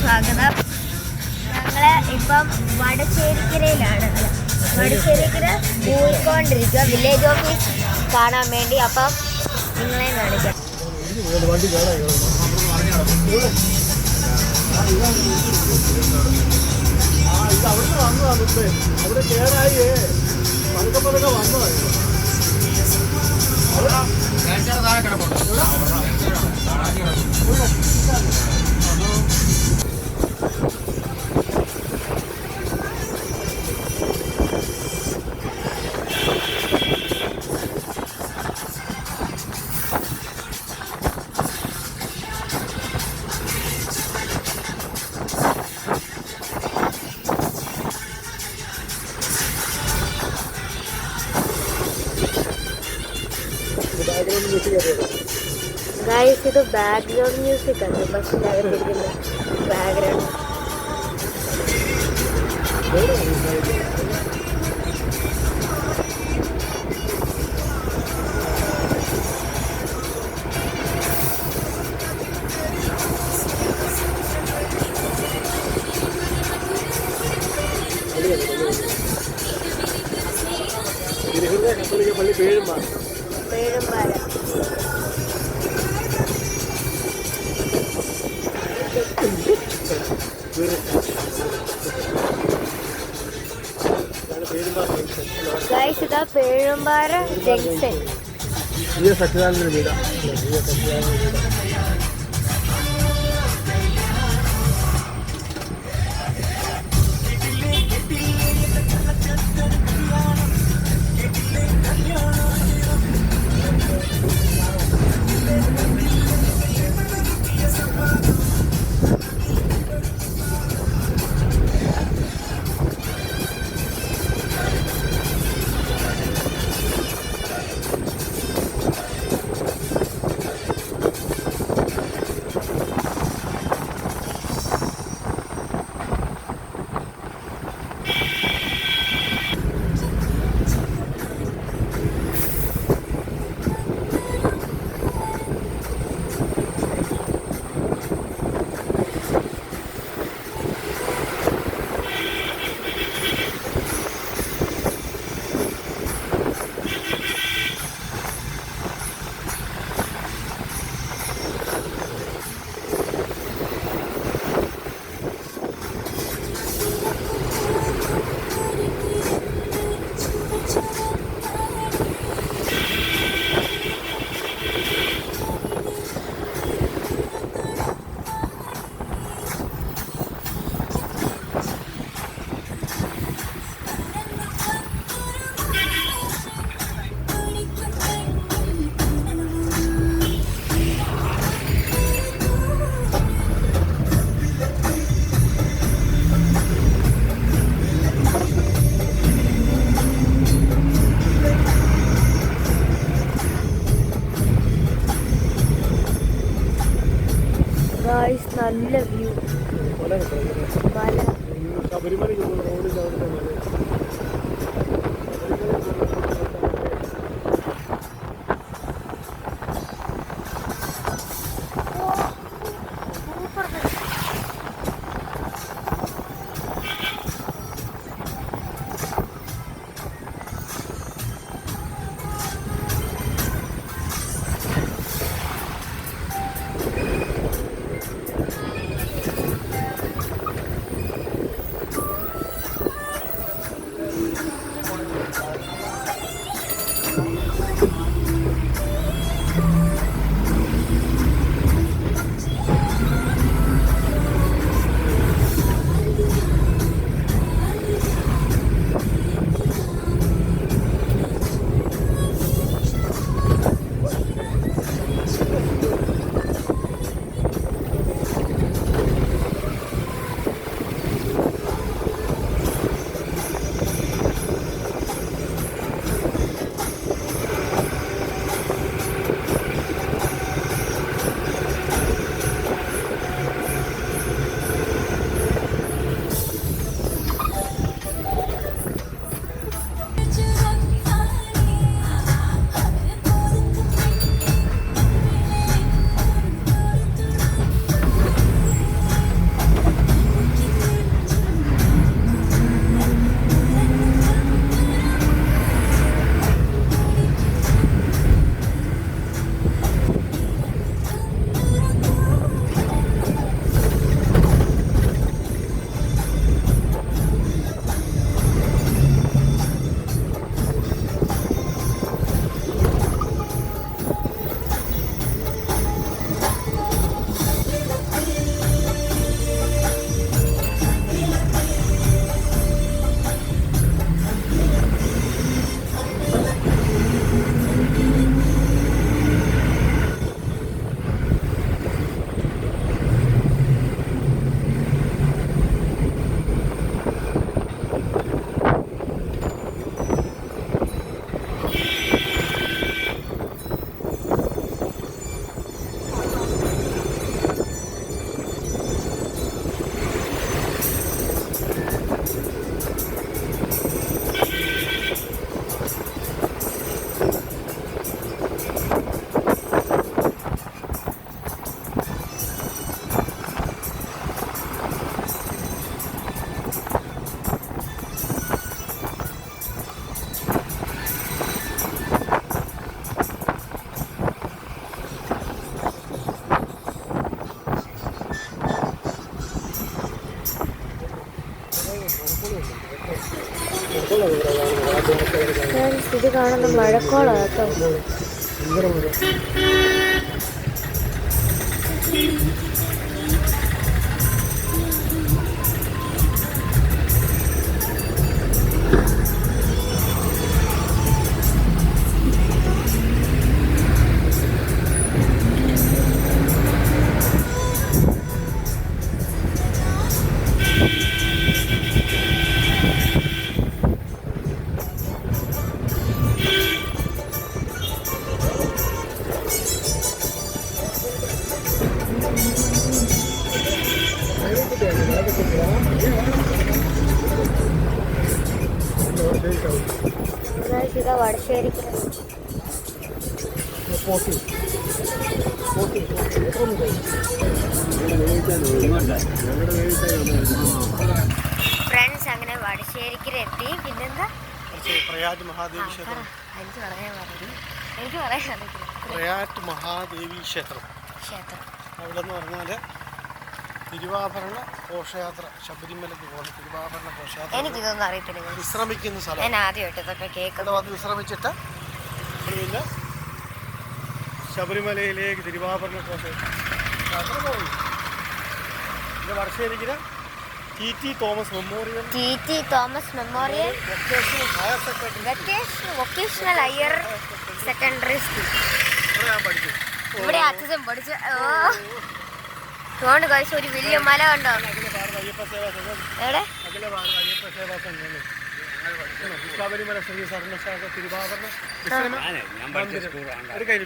സ്വാഗതം. ഞങ്ങള് ഇപ്പം വടശ്ശേരിക്കരയിലാണ്. വടശ്ശേരിക്കര പോയിക്കൊണ്ടിരിക്കുക വില്ലേജ് ഓഫീസ് കാണാൻ വേണ്ടി. അപ്പം നിങ്ങളെ കാണിക്കാം. അവിടെ കേറായി പതുക്കെ പതുക്കെ വന്നതായിരുന്നു. ഗൈസ്, ഇത് ബാക്ക്ഗ്രൗണ്ട് മ്യൂസിക് ആണ്. ബസ്സിൻ്റെ അകത്തിരിക്കുന്ന ബാക്ക്ഗ്രൗണ്ട്. പള്ളി പേഴുമ്പാല. ഗൈസ്, ഇതാ പേഴുമ്പാറ ജംഗ്ഷൻ. സച്ചിദാനന്ദ വീടാ. ഗൈസ്, നല്ല വ്യൂ. മല. ശബരിമലയ്ക്ക് റോഡിൻ്റെ അവിടുത്തെ മല. ഫ്രണ്ട്സ് ഇത് കാണുന്ന മഴക്കോളാണ് കേട്ടോ. ഭയങ്കര മഴ. ഇതാ വടശ്ശേരിക്ക് ഫ്രണ്ട്സ്. അങ്ങനെ വടശ്ശേരിക്ക് എത്തി. പിന്നെന്താ പ്രയാറ്റ് മഹാദേവി ക്ഷേത്രം. എനിക്ക് പറയാൻ അറിയില്ല. പ്രയാറ്റ് മഹാദേവി ക്ഷേത്രം. അവിടെ എന്ന് പറഞ്ഞാൽ തിരുവാഭരണ ഘോഷയാത്ര, ശബരിമലയ്ക്ക് പോകുന്ന തിരുവാഭരണ ഘോഷയാത്ര. എനിക്കിതൊന്നും അറിയത്തില്ല. വിശ്രമിക്കുന്ന സ്ഥലം. ഞാൻ ആദ്യമായിട്ട് ഇതൊക്കെ കേൾക്കുന്നത്. വന്ന് വിശ്രമിച്ചിട്ട് പിന്നെ ശബരിമലയിലേക്ക് തിരുവാഭരണ ഘോഷയാത്ര പോകുന്നു. പിന്നെ വർഷേരിക്കിന് TT Thomas memorial vocational higher secondary school. ഇവിടെ അച്ഛൻ പഠിച്ച അതുകൊണ്ട് കഴിച്ച ഒരു വലിയ മല കണ്ടോ? എവിടെ? ശബരിമല ശ്രീ സർണ്ണശാഖ തിരുവാഭരണ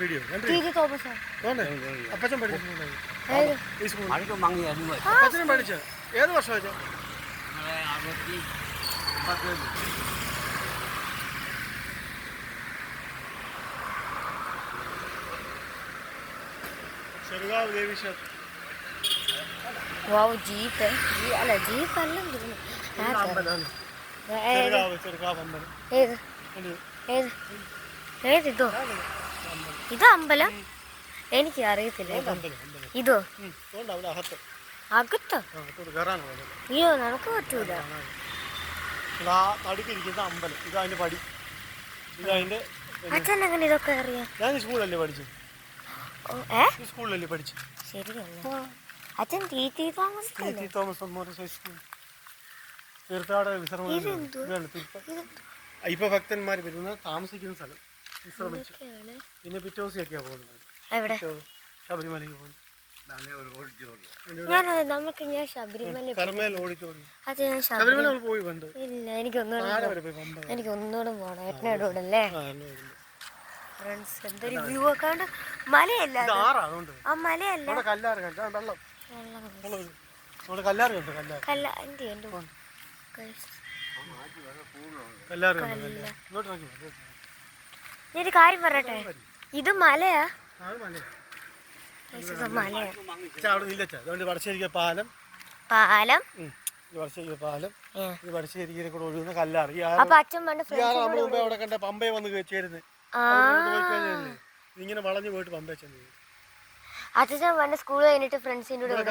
വീഡിയോ അപ്പച്ചൻ അപ്പച്ചനും പഠിച്ച ഏത് വർഷം വെച്ചോ? ചെറുകാവ് ദേവി ക്ഷേത്രം. ജീപ്പ് അല്ല, ജീപ്പ് അല്ലെന്ന് തോന്നുന്നു. ഏതിതോ? ഇതോ അമ്പലം? എനിക്ക് അറിയത്തില്ല. ഇതോ അകത്തോ? അയ്യോ, നമുക്ക് പറ്റൂല. അമ്പലം ഇതതിന്റെ പടി. ഇതതിന്റെ അച്ഛൻ എങ്ങനെ ഇതൊക്കെ അറിയാം? ഞാൻ സ്കൂളല്ലേ പഠിച്ചു. സ്കൂളിലല്ലേ പഠിച്ചു. ശരിയല്ല. അച്ഛൻ TT തോമസ് മെമ്മോറിയൽ ഹൈസ്കൂൾ തീർത്ഥാടന വിശ്രമ. ഇപ്പൊ ഭക്തന്മാർ വരുന്ന താമസിക്കുന്ന സ്ഥലം വിശ്രമിച്ചു. പിന്നെ പിറ്റേ ദിവസമൊക്കെയാ പോകുന്നത്. ശബരിമലയ്ക്ക് പോകുന്നത്. ഞാൻ ശബരിമല പോയി കണ്ട്. ഇല്ല, എനിക്കൊന്നുകൂടെ പോണം. ഏട്ടനോടല്ലേ ഫ്രണ്ട്സ്? എന്തൊരു വ്യൂ ഒക്കെ ഉണ്ട്. മലയല്ല, ആ മലയല്ല, ഞാനൊരു കാര്യം പറയട്ടെ, ഇത് മലയാ? വടശ്ശേരിക്ക് പാലം, വടശ്ശേരിയെ കൂടെ ഒഴുകുന്ന കല്ലാറ്. അവിടെ കണ്ട പമ്പയെ വന്ന് ചേരുന്നത്. ഇങ്ങനെ വളഞ്ഞു പോയിട്ട് പമ്പ ചെന്ന് അച്ഛൻ പണ്ട് സ്കൂൾ കഴിഞ്ഞിട്ട് ഫ്രണ്ട്സിൻ്റെ കൂടെ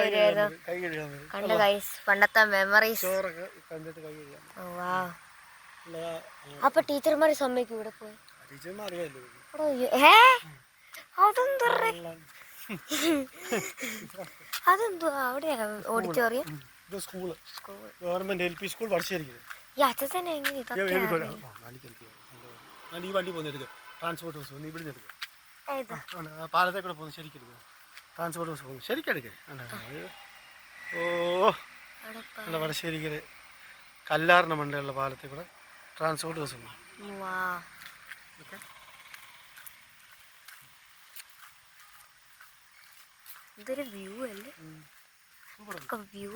കണ്ട ഗൈസ്, പണ്ടത്തെ മെമ്മറീസ്. അപ്പൊ ടീച്ചർമാരെ സമ്മതിക്കും ഇവിടെ പോയി? അതെന്തോ അവിടെ ഓഡിറ്റോറിയം? ഗവൺമെന്റ് LP സ്കൂൾ വടശ്ശേരിക്ക്. ഈ അച്ഛൻ എങ്ങനെ ഈ വണ്ടി പോകുന്ന ട്രാൻസ്പോർട്ട് ബസ് ഇവിടെ നിന്ന് എടുക്കുക. പാലത്തെ കൂടെ പോകുന്നു. ശരിക്കും ട്രാൻസ്പോർട്ട് ബസ് പോകുന്നു. ശരിക്കും എടുക്കേ. വടശ്ശേരിക്ക് കല്ലാറിന് മണ്ടയുള്ള പാലത്തെ കൂടെ ട്രാൻസ്പോർട്ട് ബസ് പോകും. ഇതൊരു വ്യൂ അല്ലേ? വ്യൂ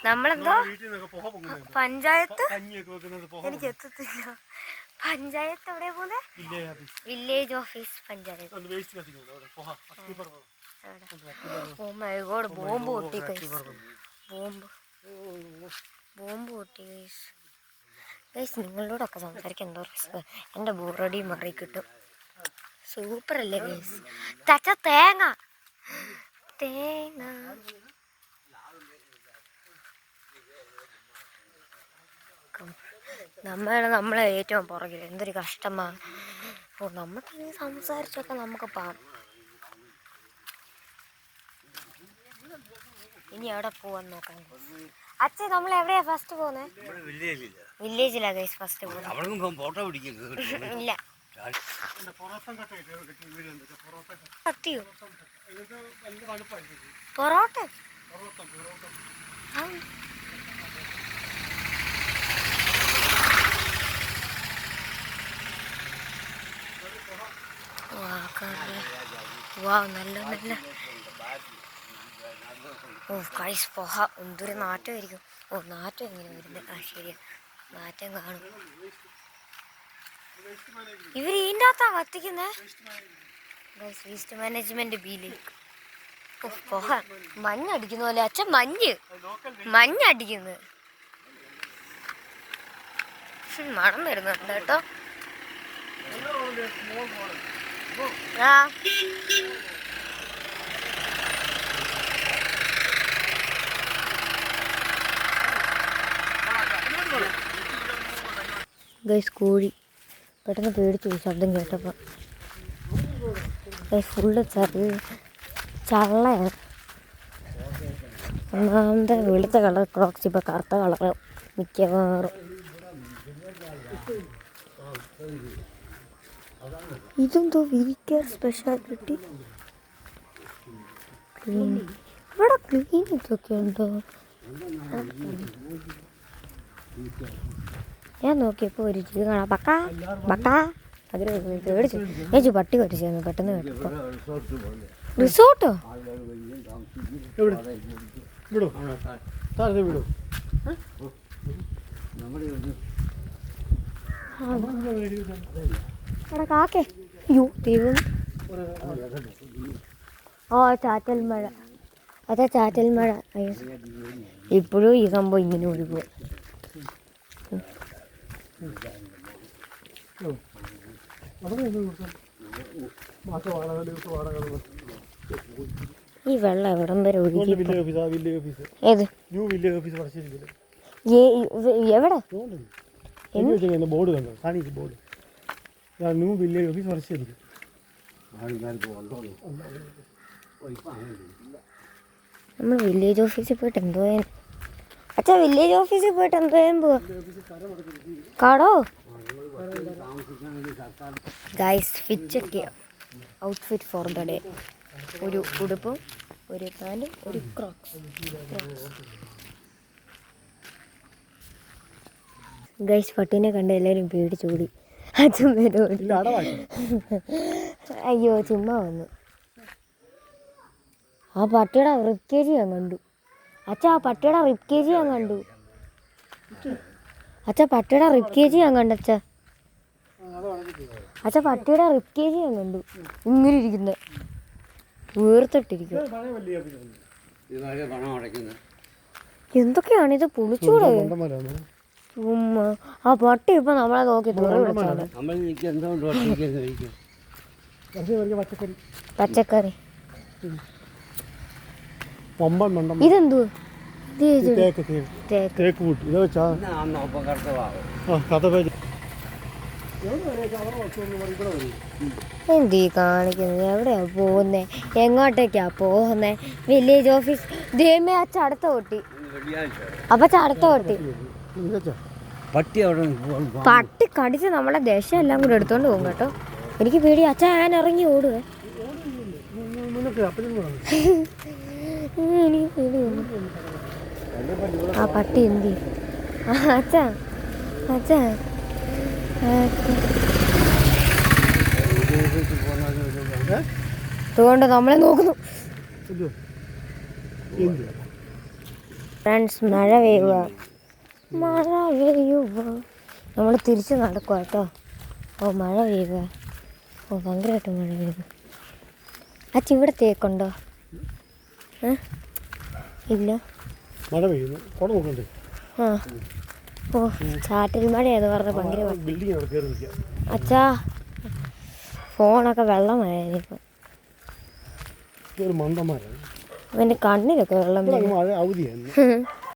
നമ്മളെന്തോ പഞ്ചായത്ത്, എനിക്ക് എത്തത്തില്ല. പഞ്ചായത്ത് എവിടെ പോകുന്നത്? Village office panchayat. Oh my god, bomb പൊട്ടി ഗൈസ്. ബോംബ് പൊട്ടി ഗൈസ്. നിങ്ങളോടൊക്കെ സംസാരിക്കാൻ എന്തോ റിസ്ക്. എൻ്റെ ബോറടി മാറി കിട്ടും. സൂപ്പർ അല്ലേ ഗൈസ്? തച്ച തേങ്ങ നമ്മളെ ഏറ്റവും പുറകിൽ എന്തൊരു കഷ്ടമാണ്. ഓ നമുക്കിനി സംസാരിച്ചൊക്കെ നമുക്ക് പോകാം. ഇനി എവിടെ പോവാൻ നോക്കാം. അച്ഛൻ നമ്മൾ എവിടെയാ ഫസ്റ്റ് പോകുന്നത്? വില്ലേജിലാ ഗൈസ് ഫസ്റ്റ് പോകുന്നത്. ഇല്ല സത്യോ പൊറോട്ട വാ നല്ല നല്ല. ഓ കൈസ് പോഹ എന്തൊരു നാറ്റമായിരിക്കും. ഓ നാറ്റം എങ്ങനെ വരുന്നത്? ആ ശരിയാ നാറ്റം കാണും. ഇവർ ഇതിൻ്റെ അകത്താ കത്തിക്കുന്നത്. വേസ്റ്റ് മാനേജ്മെന്റ് ബിയിലേക്ക്. ഓ പോഹ മഞ്ഞടിക്കുന്ന പോലെ. അച്ഛൻ മഞ്ഞടിക്കുന്നത് മണം വരുന്നുണ്ട് കേട്ടോ. ആ ഗൈസ് കോഴി പെട്ടെന്ന് പേടിച്ചു പോയി ശബ്ദം കേട്ടപ്പോൾ. ഫുള്ള് ചള്ളയാണ്. ഒന്നാമത്തെ വെളുത്ത കളർ ക്രോക്സ് ഇപ്പോൾ കറുത്ത കളറ് മിക്കവാറും. ഇതെന്തോ വീക്കർ സ്പെഷ്യാലിറ്റി. ഇവിടെ ക്ലിനിക്കൊക്കെ ഉണ്ടോ? ഞാൻ നോക്കിയപ്പോൾ ഒരു ജീവി കാണാം. ബക്കാ അതിന് പേടിച്ചു. ചേച്ചി പട്ടി കടിച്ചു പെട്ടെന്ന് കേട്ടപ്പോൾ. റിസോർട്ടോ? അവിടെ കാക്കേ. അയ്യോ ദൈവം. ഓ ചാറ്റൽ മഴ. അതാ ചാറ്റൽ മഴ. ഇപ്പോഴും ഈ സംഭവം ഇങ്ങനെ ഒഴുകുക. ഈ വെള്ളം എവിടം വരെ ഒഴുകി? ഏത് എവിടെ? ബോർഡ് കണ്ടോ? കാണിക്ക് ബോർഡ്. ന്യൂ വില്ലേജ് ഓഫീസ് വർഷമായിരിക്കും. നമ്മൾ വില്ലേജ് ഓഫീസിൽ പോയിട്ട് എന്തോ അച്ഛാ വില്ലേജ് ഓഫീസിൽ പോയിട്ട് എന്തോ പോവാ? കടോ guys fit outfit for the day. ഒരു ഉടുപ്പും ഒരു പാൻറ്റും ഒരു ക്രോക്സ്. ഗൈസ് പട്ടീനെ കണ്ട് എല്ലാവരും പേടിച്ചോടി. അച്ഛൻ പേരോടി. അയ്യോ ചുമ്മാ വന്നു. ആ പട്ടിയുടെ റിപ്പ് കേജ് ഞാൻ കണ്ടു. അച്ഛാ ആ പട്ടിയുടെ റിപ്പ് കേജ് ഞാൻ കണ്ടു. അച്ഛാ പട്ടിയുടെ റിപ്പ് കേജ് ഞാൻ കണ്ടു. അച്ഛാ പട്ടിയുടെ റിപ്പ് കേജ് ഞാൻ കണ്ടു. ഇങ്ങനെ ഇരിക്കുന്നത് വീർത്തിട്ടിരിക്കും. എന്തൊക്കെയാണിത്? പൊളിച്ചൂടെ? ആ പട്ടി ഇപ്പൊ നമ്മളെ നോക്കി പച്ചക്കറി. ഇതെന്തോ? എന്തീ കാണിക്കുന്നത്? എവിടെയാ പോകുന്നേ? എങ്ങോട്ടേക്കാ പോകുന്നേ? Village office. ദേമേ ആ ചടത്ത പൊട്ടി. അപ്പൊ ചടത്ത പൊട്ടി പട്ടി കടിച്ച് നമ്മളെ ദേശം എല്ലാം കൂടെ എടുത്തോണ്ട് പോകും കേട്ടോ. എനിക്ക് പേടി. അച്ഛാ ഞാൻ ഇറങ്ങി ഓടുവേ. എനിക്ക് പേടി. ആ പട്ടി എന്തി? അച്ഛാ അച്ഛാ അതുകൊണ്ട് നമ്മളെ നോക്കുന്നു. ഫ്രണ്ട്സ് മഴ പെയ്യുക. നമ്മൾ തിരിച്ച് നടക്കുക കേട്ടോ. ഓ മഴ പെയ്യുക. ഓ ഭയങ്കരമായിട്ട് മഴ പെയ്യുക. അച്ഛ ഇവിടെ തേക്കുണ്ടോ? ഇല്ല. മഴ പെയ്യുന്നു. ആ ഓ ചാറ്റൽ മഴയാന്ന് പറഞ്ഞ ഭയങ്കര. അച്ഛാ ഫോണൊക്കെ വെള്ളമായിരിക്കും. അവൻ്റെ കണ്ണിലൊക്കെ വെള്ളം.